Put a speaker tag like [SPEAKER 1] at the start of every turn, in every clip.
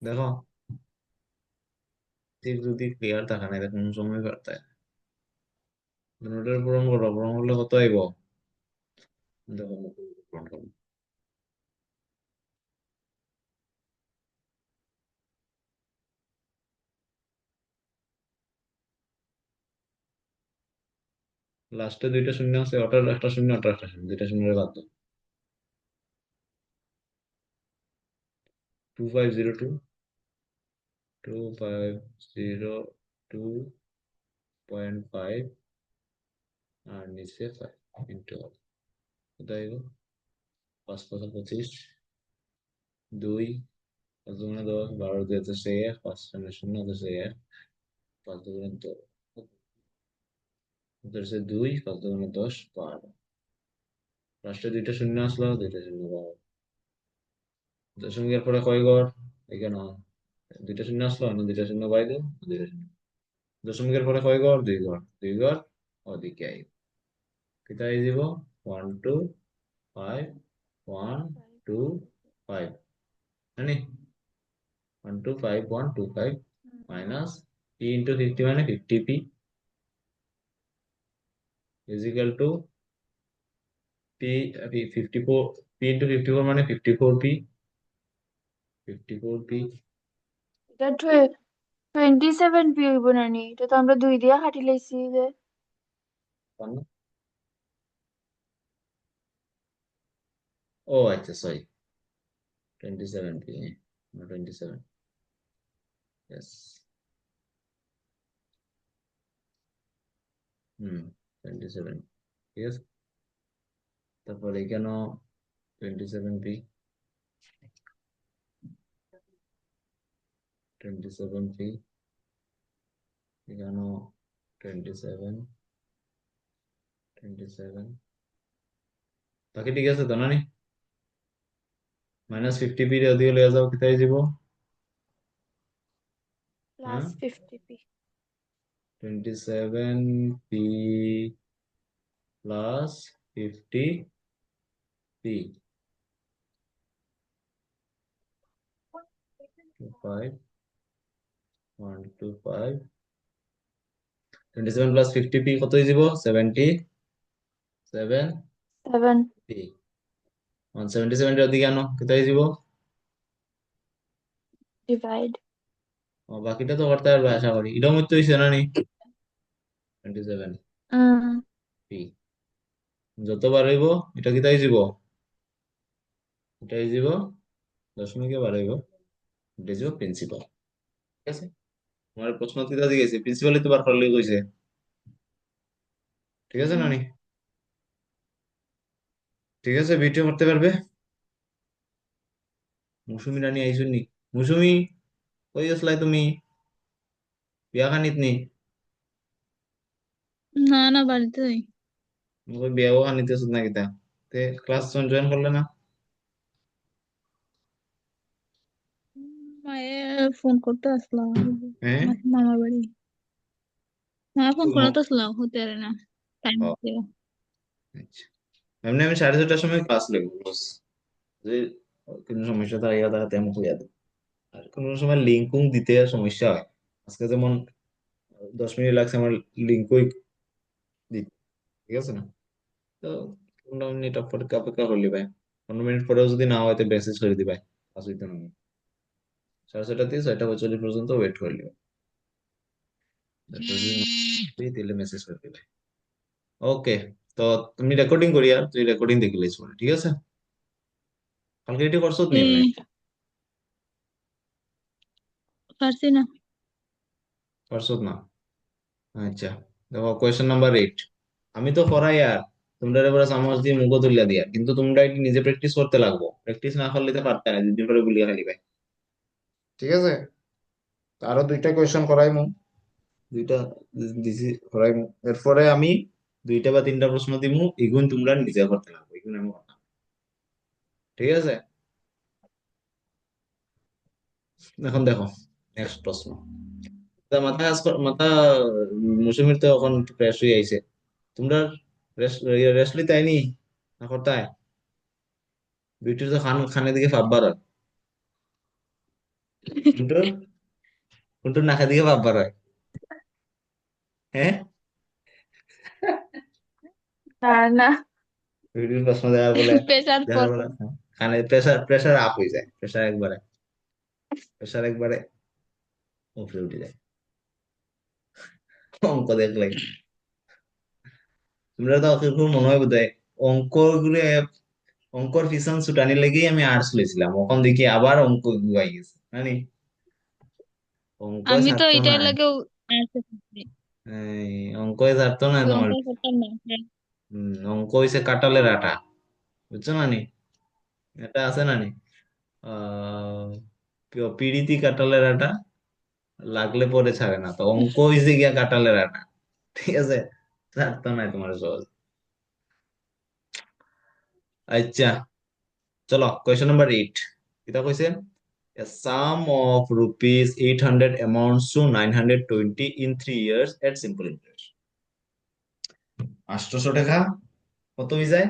[SPEAKER 1] দেখো, তীর যদি ক্লিয়ার থাকে না এটা কোনো সময় করতে হয় না। নোটের পূরণ করো, পূরণ করলে কত আইব? দেখো পূরণ করো। লাস্টে দুইটা শূন্য আছে, ওটার একটা শূন্য, ওটার একটা শূন্য, দুইটা শূন্যের বাদ দাও। 2502, 2502.5 আর নিচে 5 ইন্টু কত আইব? 5 5 25, 2, 5 2 10, 12 2 হচ্ছে 1, 5 শূন্য শূন্য হচ্ছে 1, 5 2 10 হচ্ছে 2, 5 2 10 12। লাস্টে দুইটা শূন্য আসলো, দুইটা শূন্য পাবো। দশমিকের পরে কয় ঘর? এখানে দুইটা শূন্য আসলো না, দুইটা শূন্য বাইরে, দুইটা শূন্য। দশমিকের পরে কয় ঘর? দুই ঘর, দুই ঘর ওদিকে আই। কোথায় দিব? 1 2 5 1 2 5, জানি 1 2 5 1 2 5 মাইনাস পি ইন্টু 50 মানে 50p equal to P 54, P into 54 মানে 54p, 54p
[SPEAKER 2] এটা 27 পি হইব না নি? এটা তো আমরা 2 দিয়া কাটি লাইছি যে।
[SPEAKER 1] ও আচ্ছা সরি, 27p, 27, yes, হুম, 27, ঠিক আছে। তারপর এখানেও 27p, 27p, এখানেও 27, 27, বাকি ঠিক আছে তো না নি? -50p রে ওদিকে লয়ে যাও, কোথায় যাব? হ্যাঁ,
[SPEAKER 2] +50p।
[SPEAKER 1] 27p plus 50p, 5 1 2 5, 27 plus 50p কত হয়ে যাব? 77p।
[SPEAKER 2] 7
[SPEAKER 1] 177 এর ওদিকে আনো, কোথায় যাব?
[SPEAKER 2] ডিভাইড।
[SPEAKER 1] বাকিটা তো করতে পারবে আশা করি, এটার মধ্যে হয়েছে না নি? 27p যতবার হইব এটা কি তাই যাব? এটাই যাব, দশমিকে বার হইব, এটা যাব প্রিন্সিপাল। ঠিক আছে, আমার প্রশ্ন কি দাদি গেছে, প্রিন্সিপালই তো বার করলে কইছে। ঠিক আছে নানি? ঠিক আছে, ভিডিও করতে পারবে। মৌসুমী রানী আইসুন নি? মৌসুমী, কই আসলাই তুমি? বিয়া খানিত নি?
[SPEAKER 3] না না, বাড়িতে যাই।
[SPEAKER 1] কই বিয়াও খানিতে আসুন না কিতা? তে ক্লাস জয়েন করলে না?
[SPEAKER 3] মায়ে ফোন করতে আসলাম,
[SPEAKER 1] হ্যাঁ,
[SPEAKER 3] মামার বাড়ি। মায়ে ফোন
[SPEAKER 1] তো
[SPEAKER 3] করতে আসলাম, হতে পারে না, টাইম
[SPEAKER 1] ও,
[SPEAKER 3] আছে।
[SPEAKER 1] আচ্ছা। এমনি আমি 6:30টার সময় ক্লাস নেবো বস, যে কোনো সমস্যা থাকে ইয়া থাকে তেমন হইয়া দেয়। আর কোনো সময় লিঙ্কুং দিতে সমস্যা হয়। আজকে যেমন 10 মিনিট লাগছে আমার লিঙ্কই দিতে, ঠিক আছে না? তো 15 মিনিট অপেক্ষা অপেক্ষা করলি ভাই, 15 মিনিট পরেও যদি না হয় তো মেসেজ করে দিবাই, অসুবিধা নেই। 6:30 থেকে 6:45 পর্যন্ত ওয়েট করলি, তারপর যদি না হয়, তাহলে মেসেজ করে দিবে। ওকে, তো তুমি রেকর্ডিং করি, আর তুই রেকর্ডিং দেখে লিস বলে, ঠিক আছে? কালকে এটি করছো নি এমনি?
[SPEAKER 3] পারছি না।
[SPEAKER 1] করছো না? আচ্ছা, দেখো কোয়েশ্চেন নাম্বার 8। আমি তো পড়াই আর তোমরা এবার চামচ দিয়ে মুখ তুলিয়া দিয়া, কিন্তু তোমরা এটি নিজে প্র্যাকটিস করতে লাগবো, প্র্যাকটিস না করলে তো পারতে না, 2 দিন পরে গুলিয়ে খালি ভাই। ঠিক আছে, তো আরো দুইটা কোয়েশ্চেন করাইমু, দুইটা দিছি করাইমু, এরপরে আমি 2টা বা 3টা প্রশ্ন দিমু, এগুন তোমরা নিজে করতে লাগবে, এগুন আমি করতাম। ঠিক আছে, এখন দেখো নেক্সট প্রশ্ন। তা মাথা কাজ মাথা মৌসুমীর তো এখন ফ্রেশ হয়ে আইছে, তোমরা রেস্ট রেস্ট লিতে আইনি না করতায়? বিউটির তো খান খানের দিকে ভাববার হয়। কোনটো কোনটো নাখা দিকে ভাববার হয়? হ্যাঁ,
[SPEAKER 2] না না।
[SPEAKER 1] ভিডিওর প্রশ্ন দেওয়ার বলে,
[SPEAKER 3] প্রেসার
[SPEAKER 1] দেওয়ার
[SPEAKER 3] পড়ে।
[SPEAKER 1] বলে কানে প্রেসার প্রেসার আপ হয়ে যায়, প্রেসার একবারে উপরে উঠে যায় অঙ্ক দেখলে। তোমরা তো এখন মনে হয় বোধহয় অঙ্ক গুলো, অঙ্কর পিছন ছুটানি লেগেই আমি আর্টস লইছিলাম, এখন দেখি আবার অঙ্ক গুয়াই গেছে জানি, অঙ্ক
[SPEAKER 3] আমি তো
[SPEAKER 1] ছাড়তো না।
[SPEAKER 3] এটার লাগেও আর্টসে পড়ছি।
[SPEAKER 1] এই অঙ্ক ছাড়তো না
[SPEAKER 3] আমি
[SPEAKER 1] তোমার।
[SPEAKER 3] অঙ্ক করতাম না। হ্যাঁ।
[SPEAKER 1] অঙ্ক হইছে কাঁঠালের আটা, বুঝছো না নি? এটা আছে না নি? আহ পিড়িতি কাঁঠালের আটা, লাগলে পরে ছাড়ে না, তো অঙ্ক হইছে গিয়া কাঁঠালের আটা। ঠিক আছে, ছাড়তো না তোমার সহজ। আচ্ছা, চলো কোয়েশ্চন নাম্বার 8। এটা কইছে a sum of rupees 800 amounts to 920 in 3 years at simple interest। 800 টাকা কত হয়ে যায়?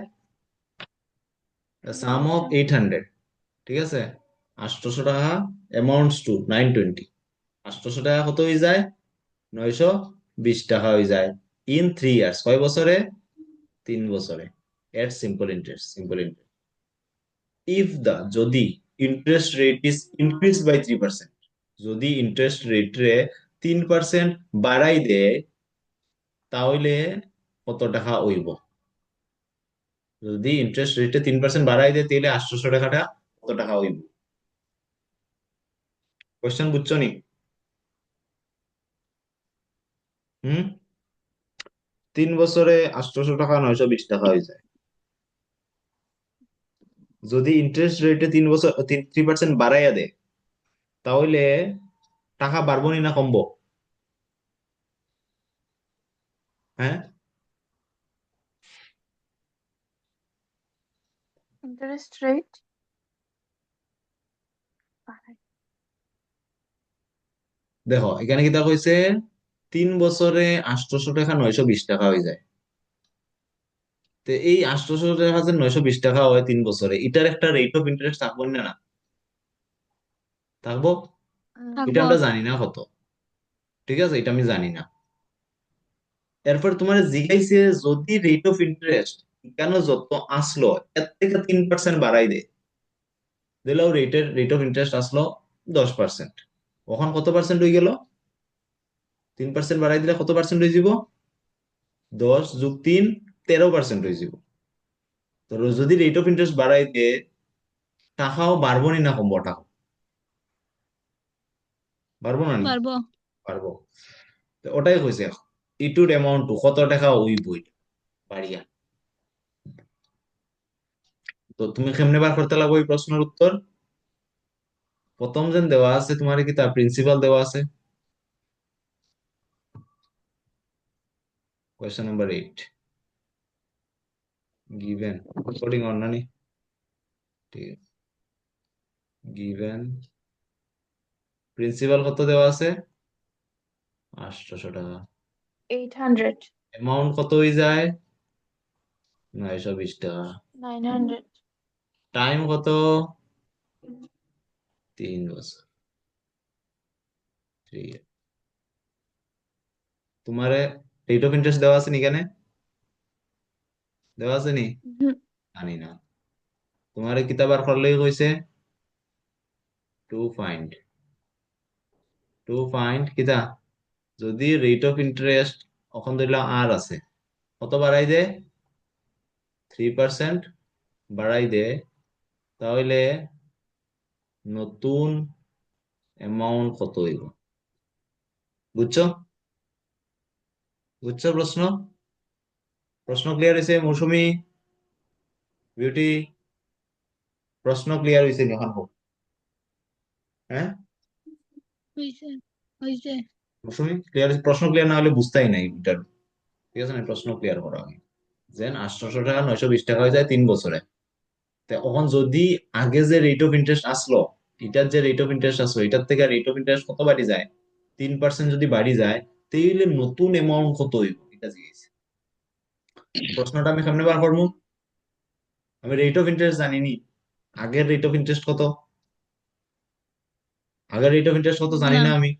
[SPEAKER 1] a sum of 800, ঠিক আছে, 800 টাকা amounts to 920, 800 টাকা কত হয়ে যায়? 920 টাকা হয়ে যায় ইন 3 ইয়ার্স, কয় বছরে? 3 বছরে, at simple interest, simple interest. If the, যদি interest rate is increase by 3%, যদি ইন্টারেস্ট রেট রে 3% বাড়াই দেয়, তাহলে কত টাকা হইব? যদি ইন্টারেস্ট রেটে 3% বাড়াই দেয়, তাহলে 800 টাকাটা কত টাকা হইব? কোয়েশ্চেন বুঝছো নি? হুম, 3 বছরে 800 টাকা 920 টাকা হয়ে যায়। যদি ইন্টারেস্ট রেটে 3 বছর 3% বাড়াইয়া দেয়, তাহলে টাকা বাড়বো নি না কমবো? হ্যাঁ,
[SPEAKER 2] ইন্টারেস্ট রেট
[SPEAKER 1] দেখো এখানে কি তা কইছে, 3 বছরে 800 টাকা 920 টাকা হয়ে যায়। তো এই 800 টাকা যে 920 টাকা হয় 3 বছরে, এটার একটা রেট অফ ইন্টারেস্ট থাকবো না? না থাকবো? এটা
[SPEAKER 3] থাকবো।
[SPEAKER 1] আমরা জানি না কত, ঠিক আছে, এটা আমি জানি না। এরপর তোমার জিজ্ঞাইছে যদি রেট অফ ইন্টারেস্ট কেন যত আসলো এর থেকে 3% বাড়াই দেয়, দিলেও রেট অফ ইন্টারেস্ট আসলো 10%, ওখান কত পার্সেন্ট হয়ে গেল? 3% বাড়াই দিলে কত পার্সেন্ট হয়ে যাব? 10 + 3 13% হয়ে যাব। তো যদি রেট অফ ইন্টারেস্ট বাড়াই দিয়ে, টাকাও বাড়বো নি না কমবো? টাকা বাড়বো না নি?
[SPEAKER 3] পারবো।
[SPEAKER 1] পারবো। তো ওটাই কইছে, ইটুর অ্যামাউন্ট কত টাকা ওই বই বাড়িয়া। তো তুমি কেমনে বার করতে লাগবে এই প্রশ্নের উত্তর? প্রথম যেন দেওয়া আছে তোমার কি তার প্রিন্সিপাল দেওয়া আছে, question number 8 given, recording on না নি? ঠিক আছে, গিভেন প্রিন্সিপাল কত দেওয়া আছে? 800 টাকা।
[SPEAKER 2] 800।
[SPEAKER 1] অ্যামাউন্ট কত হয়ে যায়? 920 টাকা।
[SPEAKER 2] 900।
[SPEAKER 1] টাইম কত? 3 বছর। ঠিক আছে, তোমার রেট অফ ইন্টারেস্ট দেওয়া আছে নি এখানে? দেওয়া আছে নি? জানি না। তোমার কিতাব আর করলেই কইছে টু ফাইন্ড, কিতা, যদি রেট অফ ইন্টারেস্ট এখন ধরলাম আর আছে, কত বাড়াই দে? 3% বাড়াই দে, তাহলে নতুন অ্যামাউন্ট কত হইব? বুঝছো? বুঝছো প্রশ্ন? প্রশ্ন ক্লিয়ার হয়েছে মৌসুমী, বিউটি? প্রশ্ন ক্লিয়ার হয়েছে নি এখন হোক? হ্যাঁ
[SPEAKER 3] হইছে। হইছে।
[SPEAKER 1] মৌসুমী ক্লিয়ার, প্রশ্ন ক্লিয়ার না হলে বুঝতেই নাই এটার, ঠিক আছে না? প্রশ্ন ক্লিয়ার করা হয় যেন 800 টাকা 920 টাকা হয়ে যায় 3 বছরে। তো এখন যদি আগে যে রেট অফ ইন্টারেস্ট আসলো, এটার যে রেট অফ ইন্টারেস্ট আসলো, এটার থেকে রেট অফ ইন্টারেস্ট কত বাড়ি যায়? 3% যদি বাড়ি যায়, তাহলে নতুন অ্যামাউন্ট কত হইব এটা জিজ্ঞেস। প্রশ্নটা আমি সামনে বার করবো, আমি রেট অফ ইন্টারেস্ট জানিনি, আগের রেট অফ ইন্টারেস্ট কত? আগের রেট অফ ইন্টারেস্ট কত জানি
[SPEAKER 3] না
[SPEAKER 1] না আমি।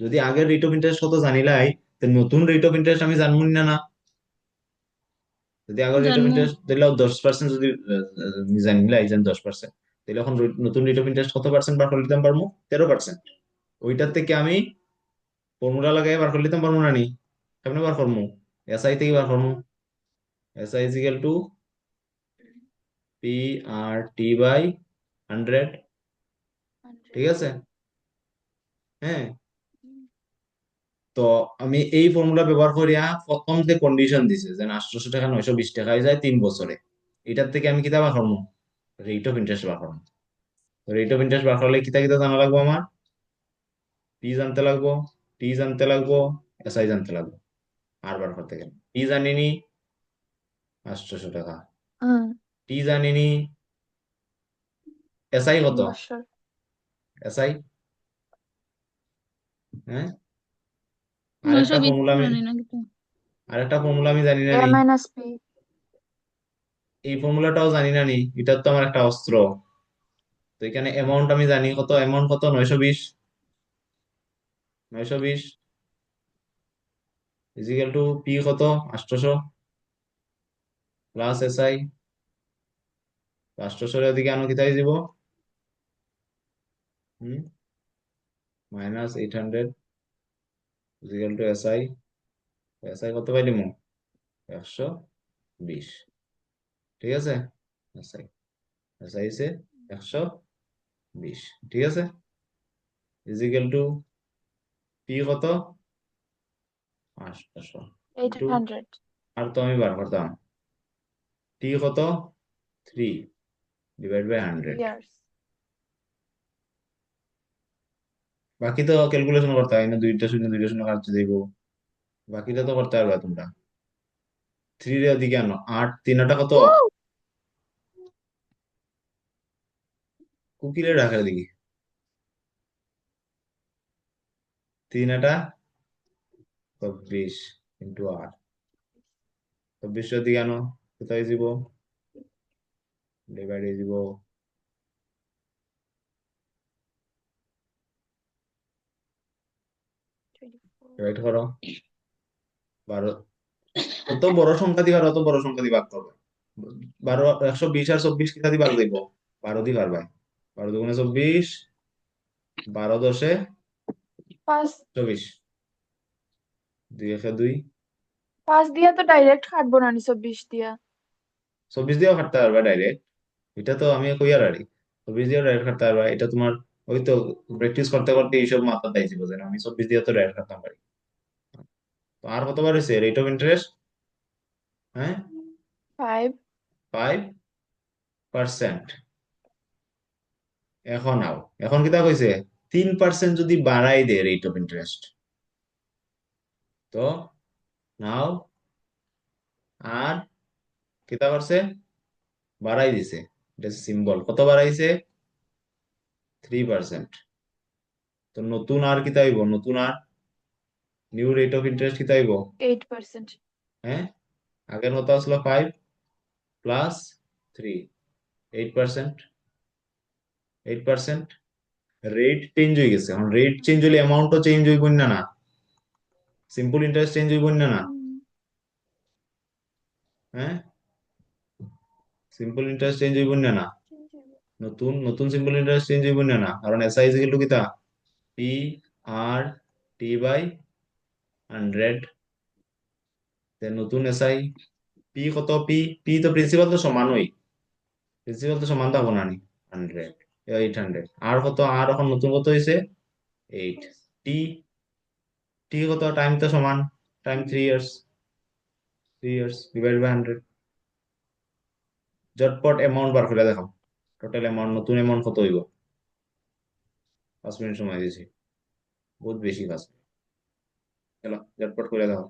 [SPEAKER 1] যদি আগের রেট অফ ইন্টারেস্ট কত জানিলাই, তো নতুন রেট অফ ইন্টারেস্ট আমি জানবো না না? যদি আগের রেট অফ
[SPEAKER 3] জন্ম
[SPEAKER 1] ইন্টারেস্ট দিলে 10% যদি জানিলাই যেন 10%, তাহলে এখন নতুন রেট অফ ইন্টারেস্ট কত পার্সেন্ট বার করে দিতে পারবো? 13%। ওইটার থেকে আমি ফর্মুলা লাগাই বার করে দিতে পারবো না নি? কেমনে বার করবো? এসআই থেকে বার করবো। SI equal to P R T by 100। ঠিক আছে? হ্যাঁ। তো আমি এই ফর্মুলা ব্যবহার করিয়া প্রথম যে কন্ডিশন দিছে যে 800 টাকা 920 টাকা হয়ে যায় 3 বছরে, এটার থেকে আমি কিতা বার করবো? রেট অফ ইন্টারেস্ট বার করবো। রেট অফ ইন্টারেস্ট বার করলে কিতা কিতা জানা লাগবো আমার? পি জানতে লাগবো, টি জানতে লাগবো, এসআই জানতে লাগবো। আর বার করতে গেলে পি জানিনি 800 টাকা,
[SPEAKER 2] হুম,
[SPEAKER 1] টি জানিনি, এসআই কত?
[SPEAKER 2] 3 বছর।
[SPEAKER 1] এসআই, হ্যাঁ।
[SPEAKER 3] নয়শো
[SPEAKER 1] আরেকটা
[SPEAKER 3] বিশ
[SPEAKER 1] ফর্মুলা আমি,
[SPEAKER 3] জানি না কিন্তু
[SPEAKER 1] আরেকটা ফর্মুলা আমি জানি না
[SPEAKER 2] এ
[SPEAKER 1] নি।
[SPEAKER 2] Minus P.
[SPEAKER 1] এই ফর্মুলাটাও জানি না নি, এটার তো আমার একটা অস্ত্র। তো এখানে অ্যামাউন্ট আমি জানি কত, অ্যামাউন্ট কত? 920। 920 ইজিক্যাল টু পি কত? 800 প্লাস এসআই। 800 এদিকে আনো কিতাই দিব, হুম, -800 ইজিক্যাল টু এসআই। এসআই কত পাইলি মো? 120। ঠিক আছে? এসআই, এসআই সে 120। ঠিক আছে? ইজিক্যাল টু পি কত? 800
[SPEAKER 2] এইট
[SPEAKER 1] ইন্টু,
[SPEAKER 2] হান্ড্রেড
[SPEAKER 1] আর তো আমি বার করতাম, টি কত? 3 ডিভাইড বাই 100।
[SPEAKER 2] ইয়ার্স।
[SPEAKER 1] বাকি তো ক্যালকুলেশন করতে হয় না, দুইটা শূন্য দুইটা শূন্য কাটতে দিব, বাকিটা তো করতে পারবা তোমরা। 3 এর দিকে আনো, 8 3 কত? কুকিলের রাখার দিকে 3 24 ইন্টু 8, 24 দিকে আনো, কোথায় দিব? ডিভাইড দিব, ডিভাইড করো 12। যত বড় সংখ্যা দিবার অত বড় সংখ্যা দিয়ে ভাগ করবে। 12, 120 আর 24 কিতা দিয়ে ভাগ দিব? 12 দিয়ে পারবাই। 12 দুগুণে 24, 12 10
[SPEAKER 2] পাঁচ
[SPEAKER 1] 24, 2 1 2।
[SPEAKER 2] পাঁচ দিয়া তো ডাইরেক্ট কাটবো না নি 24 দিয়া।
[SPEAKER 1] 24 দিয়েও কাটতে পারবা ডাইরেক্ট, এটা তো আমি কইয়ার আরি। 24 দিয়েও ডাইরেক্ট কাটতে পারবা, এটা তোমার ওই তো প্র্যাকটিস করতে করতে এইসব মাথা দাইছি, বুঝেন? আমি 24 দিয়ে তো ডাইরেক্ট কাটতাম পারি। তো আর কতবার হয়েছে রেট অফ ইন্টারেস্ট? হ্যাঁ,
[SPEAKER 2] 5।
[SPEAKER 1] 5%। এখন আও, এখন কিতা কইছে? 3% যদি বাড়াই দে রেট অফ ইন্টারেস্ট, তো নাও, আর কিতা করছে? বাড়াই দিছে। এটা সিম্বল কত বাড়াইছে? 3%। তো নতুন আর কিতা হইব? নতুন আর নিউ রেট অফ ইন্টারেস্ট কিতা হইব?
[SPEAKER 2] 8%।
[SPEAKER 1] হ্যাঁ, আগের মতো আসলো 5 প্লাস 3, 8%। 8%। রেট চেঞ্জ হয়ে গেছে, এখন রেট চেঞ্জ হলে অ্যামাউন্টও চেঞ্জ হইব না না? সিম্পল ইন্টারেস্ট চেঞ্জ হইব না না? হ্যাঁ, সিম্পল ইন্টারেস্ট চেঞ্জ হইব না না? নতুন নতুন সিম্পল ইন্টারেস্ট চেঞ্জ হইব না না? কারণ এসআই ইকুয়াল টু কিতা? P R T by 100। নতুন এসআই পি কত? পি, পি তো প্রিন্সিপাল তো সমানই, প্রিন্সিপাল তো সমান থাকবো না নি? 100, 800। আর কত? আর এখন নতুন কত হয়েছে? 8। টি, টি কত? টাইম তো সমান, time 3 years, 3 years divide by 100। ঝটপট অ্যামাউন্ট বার করে দেখাও, টোটাল অ্যামাউন্ট, নতুন অ্যামাউন্ট কত হইব? 5 মিনিট সময় দিয়েছি, বহুত বেশি কাজ। চলো ঝটপট করে দেখাও।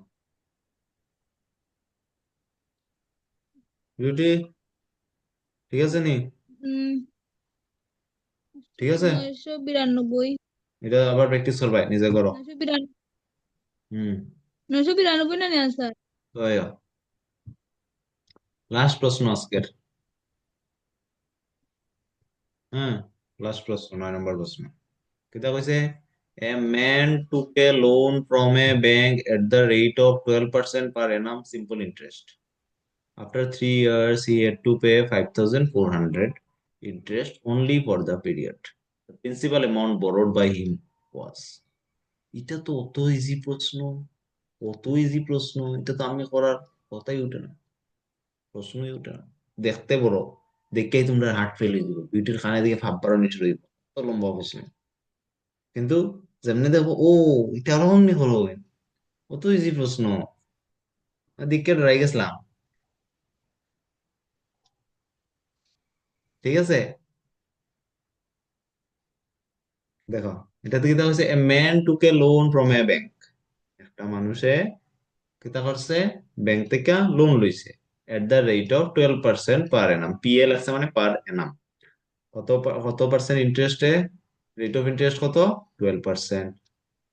[SPEAKER 1] বিউটি, ঠিক আছে নি?
[SPEAKER 3] উম
[SPEAKER 1] ঠিক আছে,
[SPEAKER 3] 992।
[SPEAKER 1] এটা আবার প্র্যাকটিস করবা, নিজে করো।
[SPEAKER 3] 992,
[SPEAKER 1] হুম।
[SPEAKER 3] 992 না আনসার।
[SPEAKER 1] লাস্ট প্রশ্ন আজকের। হ্যাঁ, লাস্ট প্রশ্ন, 9 নম্বর প্রশ্ন। কিতা কইছে, a man took A loan from a bank at the rate of 12% per annum simple interest. After 3 years, he had to pay 5,400 interest only for the period. The principal amount borrowed by him was. এটা তো অত easy প্রশ্ন, অত easy প্রশ্ন, এটা তো আমি করার কথাই উঠে না, প্রশ্নই উঠে না। দেখতে বড়, দেখেই তোমরা হার্ট ফেল হয়ে যাবে, বিউটির খানে দিকে ভাববার নিচে রইব, এত লম্বা প্রশ্ন। কিন্তু যেমনি দেখো, ও এটা আরো অমনি করো, অত ইজি প্রশ্ন, দিকে ডরাই গেছিলাম। ঠিক আছে, দেখো, এটাতে কি হচ্ছে, a man took A loan from a bank, একটা মানুষে কিতা করছে, ব্যাংক থেকে লোন লইছে, at the rate of 12% per Enam, PL আছে মানে পার এনাম, কত পার্সেন্ট ইন্টারেস্টে, রেট অফ ইন্টারেস্ট কত, 12%।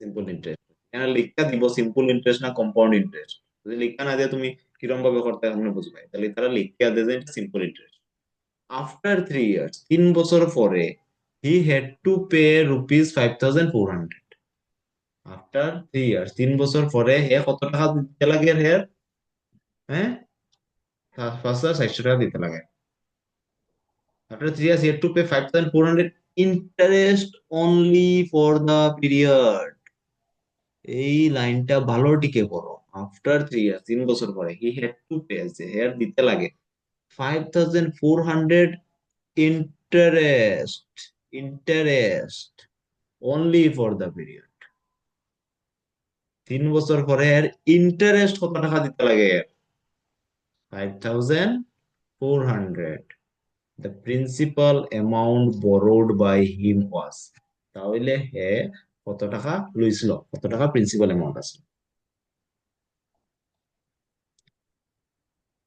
[SPEAKER 1] সিম্পল ইন্টারেস্ট, এখানে লিখা দিব সিম্পল ইন্টারেস্ট না কম্পাউন্ড ইন্টারেস্ট, যদি লিখা না দিয়ে তুমি কিরকম ভাবে করতে এখন বুঝবে, তাহলে তারা লিখা দেয় যে সিম্পল ইন্টারেস্ট। আফটার 3 ইয়ার্স, 3 বছর পরে, he had to pay rupees 5,400। After 3 years, 3 বছর পরে হে কত টাকা দিতে লাগে হে, হ্যাঁ, 5,400 টাকা দিতে লাগে। After 3 years, he had to pay 5,400 interest only for the period. এই লাইনটা ভালো টিকে করো। আফটার 3 ইয়ার্স, 3 বছর পরে, হি হ্যাড টু পে, যে হেয়ার দিতে লাগে 5,400 interest, interest only for the period. 3 বছর পরে এর ইন্টারেস্ট কত টাকা দিতে লাগে, 5,400। The principal amount borrowed by him was, তাহলে হে কত টাকা লইছিল, কত টাকা প্রিন্সিপাল অ্যামাউন্ট আছে।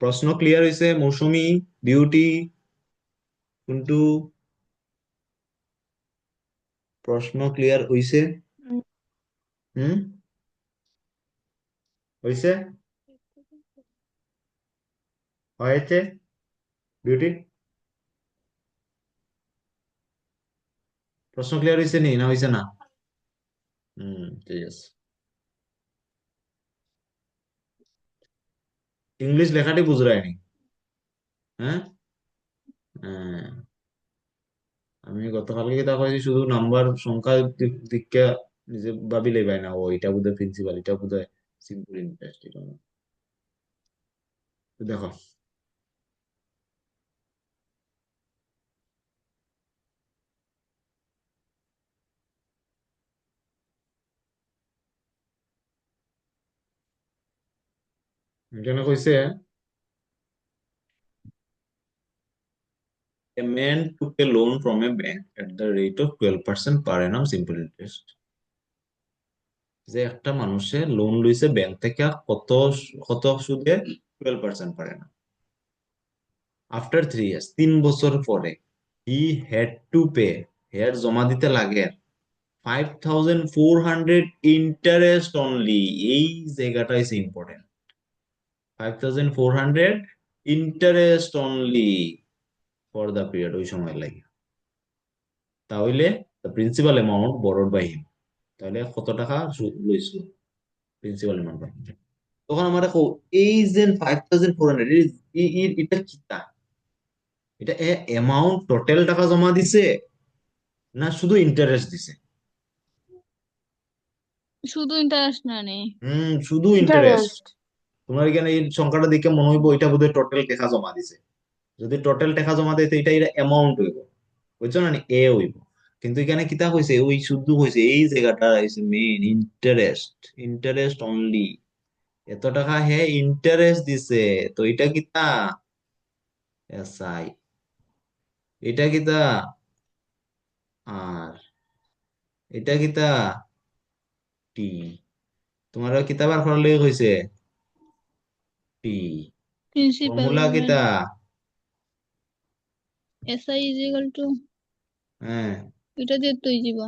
[SPEAKER 1] প্রশ্ন ক্লিয়ার হইছে মৌসুমী, বিউটি, কুন্টু, প্রশ্ন ক্লিয়ার হইছে?
[SPEAKER 2] উম,
[SPEAKER 1] হুম, হইছে, হয়েছে, বিউটি, প্রশ্ন ক্লিয়ার হইছে নি, না হইছে না? ঠিক আছে। ইংলিশ লেখাটি বুঝরায়নি, হ্যাঁ? হ্যাঁ, আমি গতকালকে যেটা কইছি, শুধু নাম্বার সংখ্যা দিকে নিজে ভাবিলেই পাই না, ও এটা বোধহয় প্রিন্সিপাল, এটা বোধহয় সিম্পল ইন্টারেস্ট, এটা না। তো দেখো, এখানে কইছে, a man took a loan from a bank at the rate of 12% per annum simple interest. যে একটা মানুষে লোন লইছে ব্যাংক থেকে, কত, কত সুদে, 12% পার annum। আফটার 3 ইয়ার্স, 3 বছর পরে, he had to pay, here জমা দিতে লাগে 5,400 ইন্টারেস্ট অনলি, এই জায়গাটা is important. 5,400 interest only for the period, ওই সময় লাগে। তাহলে the principal amount borrowed by him, তাহলে কত টাকা সুদ লইছিল প্রিন্সিপাল অ্যামাউন্ট বাই হিম। তখন আমার দেখো, এই যে 5,400, এটা কিতা, এটা অ্যামাউন্ট টোটাল টাকা জমা দিছে না শুধু ইন্টারেস্ট দিছে?
[SPEAKER 3] শুধু ইন্টারেস্ট না নেই।
[SPEAKER 1] শুধু ইন্টারেস্ট।
[SPEAKER 2] ইন্টারেস্ট।
[SPEAKER 1] তোমার এখানে এই সংখ্যাটা দেখে মনে হইবো এটা বোধহয় টোটাল টাকা জমা দিছে। যদি টোটাল টাকা জমা দেয় তো এটা এটা অ্যামাউন্ট হইব, বুঝছো না, এ হইব। কিন্তু এখানে কিতা কইছে, ওই শুদ্ধ কইছে, এই জায়গাটা মেইন, ইন্টারেস্ট, ইন্টারেস্ট অনলি, এত টাকা হে ইন্টারেস্ট দিছে। তো এটা কিতা, এসআই, এটা কিতা, আর এটা কিতা, টি। তোমার কিতা বার করার লেগে কইছে, টি।
[SPEAKER 3] প্রিন্সিপাল
[SPEAKER 1] ফর্মুলা কিতা,
[SPEAKER 3] এসআই ইজ ইকুয়াল টু,
[SPEAKER 1] হ্যাঁ,
[SPEAKER 3] এটা দিয়ে তুই যাব।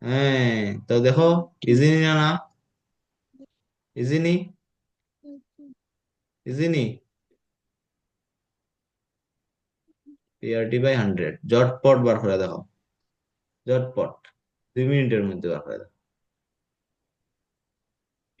[SPEAKER 1] হ্যাঁ, তো দেখো, ইজি না, না ইজি নি, ইজি নি, পিআরটি বাই 100, জটপট বার করে দেখো, জটপট। 2 মিনিটের মধ্যে বার করে দাও। P